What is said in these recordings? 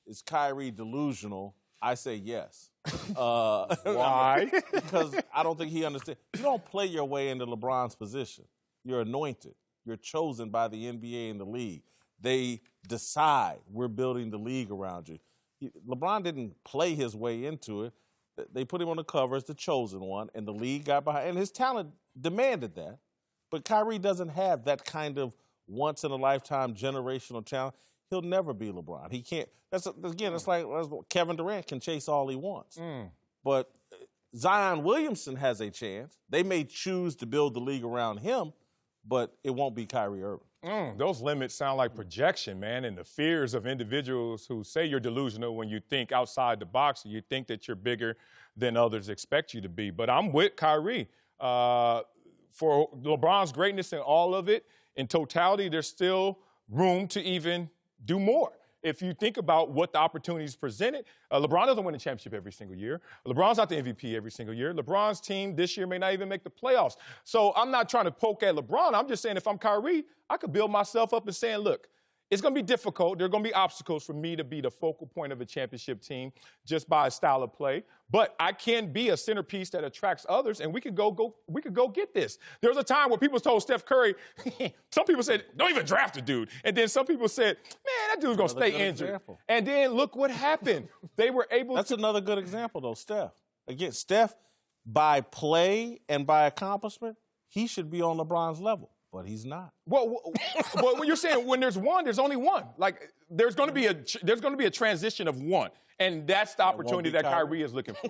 is Kyrie delusional? I say yes. Why? Because I don't think he understands. You don't play your way into LeBron's position. You're anointed. You're chosen by the NBA and the league. They decide we're building the league around you. LeBron didn't play his way into it. They put him on the cover as the chosen one, and the league got behind. And his talent demanded that. But Kyrie doesn't have that kind of once-in-a-lifetime generational talent. He'll never be LeBron. He can't. It's like Kevin Durant can chase all he wants. But Zion Williamson has a chance. They may choose to build the league around him, but it won't be Kyrie Irving. Those limits sound like projection, man, and the fears of individuals who say you're delusional when you think outside the box, or you think that you're bigger than others expect you to be. But I'm with Kyrie. For LeBron's greatness and all of it, in totality, there's still room to even do more. If you think about what the opportunities presented, LeBron doesn't win a championship every single year. LeBron's not the MVP every single year. LeBron's team this year may not even make the playoffs. So I'm not trying to poke at LeBron. I'm just saying if I'm Kyrie, I could build myself up and saying, look, it's going to be difficult. There are going to be obstacles for me to be the focal point of a championship team just by a style of play. But I can be a centerpiece that attracts others, and we could go get this. There was a time where people told Steph Curry, some people said, don't even draft the dude. And then some people said, man, that dude's going to stay injured. Example. And then look what happened. They were able That's another good example, though, Steph. Again, Steph, by play and by accomplishment, he should be on LeBron's level. But he's not. Well, when you're saying when there's one, there's only one. Like there's going to be a transition of one, and that's the opportunity that Kyrie is looking for.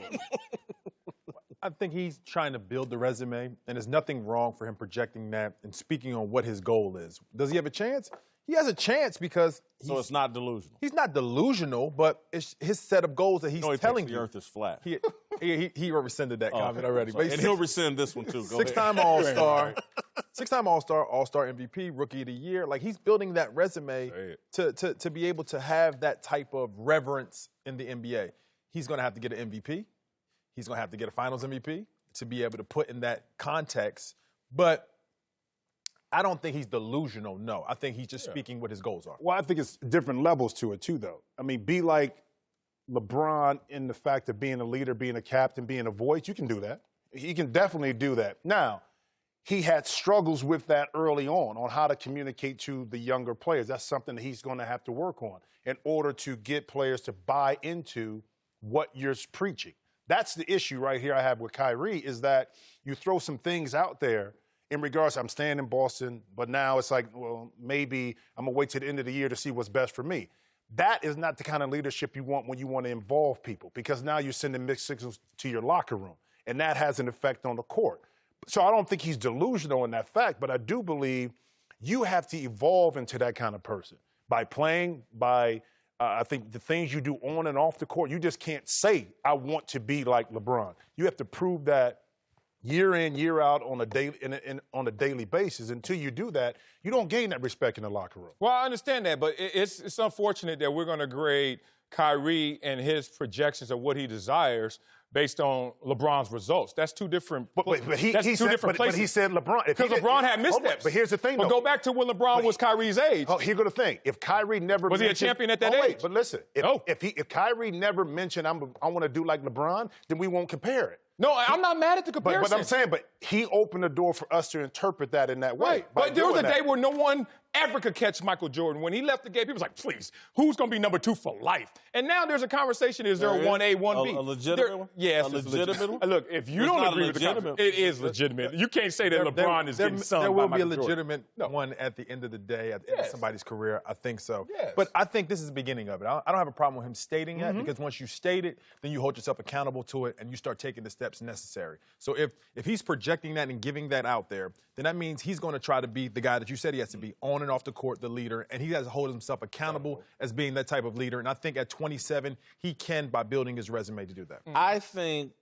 I think he's trying to build the resume, and there's nothing wrong for him projecting that and speaking on what his goal is. Does he have a chance? He has a chance because so it's not delusional. He's not delusional, but it's his set of goals that he's telling you. The earth is flat. He rescinded that comment already. But he'll rescind this one, too. Six-time All-Star. Six-time All-Star, All-Star MVP, Rookie of the Year. Like, he's building that resume to be able to have that type of reverence in the NBA. He's going to have to get an MVP. He's going to have to get a Finals MVP to be able to put in that context. But I don't think he's delusional, no. I think he's just speaking what his goals are. Well, I think it's different levels to it, too, though. I mean, be like LeBron in the fact of being a leader, being a captain, being a voice. You can do that. He can definitely do that. Now, he had struggles with that early on how to communicate to the younger players. That's something that he's going to have to work on in order to get players to buy into what you're preaching. That's the issue right here I have with Kyrie is that you throw some things out there in regards, I'm staying in Boston, but now it's like, well, maybe I'm going to wait till the end of the year to see what's best for me. That is not the kind of leadership you want when you want to involve people because now you're sending mixed signals to your locker room, and that has an effect on the court. So I don't think he's delusional in that fact, but I do believe you have to evolve into that kind of person by playing, by I think the things you do on and off the court. You just can't say, I want to be like LeBron. You have to prove that year in, year out on a daily basis. Until you do that, you don't gain that respect in the locker room. Well, I understand that, but it's unfortunate that we're going to grade Kyrie and his projections of what he desires based on LeBron's results. That's two different. But he said LeBron. Because LeBron had missteps. But here's the thing, though. But go back to when LeBron was Kyrie's age. Oh, here's the thing. If Kyrie never was he a champion at that age? But listen, if Kyrie never mentioned I want to do like LeBron, then we won't compare it. No, I'm not mad at the comparison. But I'm saying, he opened the door for us to interpret that in that way. Right. But there was a day where no one ever could catch Michael Jordan. When he left the game, people was like, please, who's going to be number 2 for life? And now there's a conversation, is there a 1A, 1B? A legitimate one? Yes. A legitimate one? Look, if you don't agree with the conversation, it is legitimate. You can't say that LeBron is getting sunned by Michael Jordan. There will be a legitimate one at the end of the day, at the end of somebody's career. I think so. Yes. But I think this is the beginning of it. I don't have a problem with him stating that because once you state it, then you hold yourself accountable to it and you start taking the steps necessary. So if he's projecting that and giving that out there, then that means he's going to try to be the guy that you said he has to be, on and off the court, the leader, and he has to hold himself accountable as being that type of leader. And I think at 27, he can by building his resume to do that. I think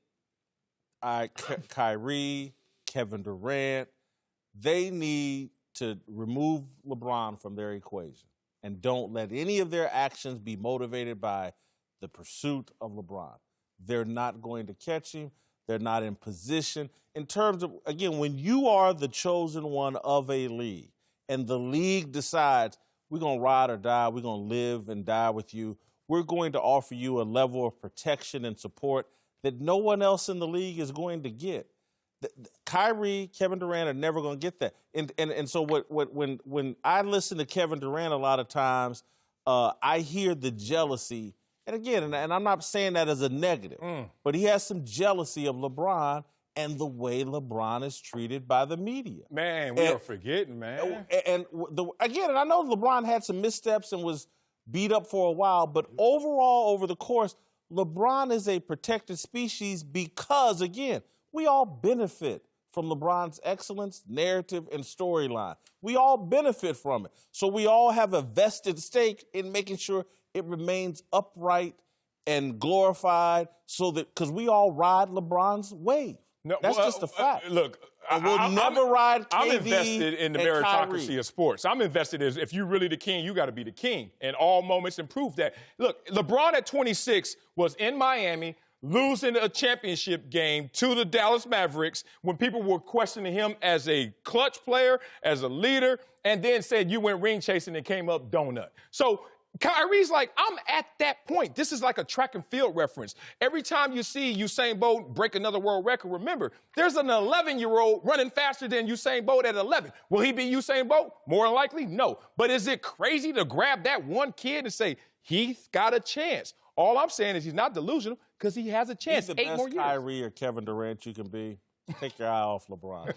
Kyrie, Kevin Durant, they need to remove LeBron from their equation and don't let any of their actions be motivated by the pursuit of LeBron. They're not going to catch him. They're not in position. In terms of, again, when you are the chosen one of a league and the league decides we're going to ride or die, we're going to live and die with you, we're going to offer you a level of protection and support that no one else in the league is going to get. Kyrie, Kevin Durant are never going to get that. And so when I listen to Kevin Durant a lot of times, I hear the jealousy. And again, and I'm not saying that as a negative, but he has some jealousy of LeBron and the way LeBron is treated by the media. Man, we are forgetting, man. And I know LeBron had some missteps and was beat up for a while, but overall, over the course, LeBron is a protected species because, again, we all benefit from LeBron's excellence, narrative, and storyline. We all benefit from it. So we all have a vested stake in making sure it remains upright and glorified so that, because we all ride LeBron's wave. No, that's just a fact. Look, we'll never ride KD. I'm invested in the meritocracy Kyrie. of sports. I'm invested in, if you're really the king, you got to be the king in all moments and prove that. Look, LeBron at 26 was in Miami losing a championship game to the Dallas Mavericks when people were questioning him as a clutch player, as a leader, and then said you went ring chasing and came up donut. So Kyrie's like, I'm at that point. This is like a track and field reference. Every time you see Usain Bolt break another world record, remember, there's an 11-year-old running faster than Usain Bolt at 11. Will he be Usain Bolt? More than likely, no. But is it crazy to grab that one kid and say, he's got a chance? All I'm saying is he's not delusional because he has a chance. He's the 8 more best years. Kyrie or Kevin Durant you can be. Take your eye off LeBron.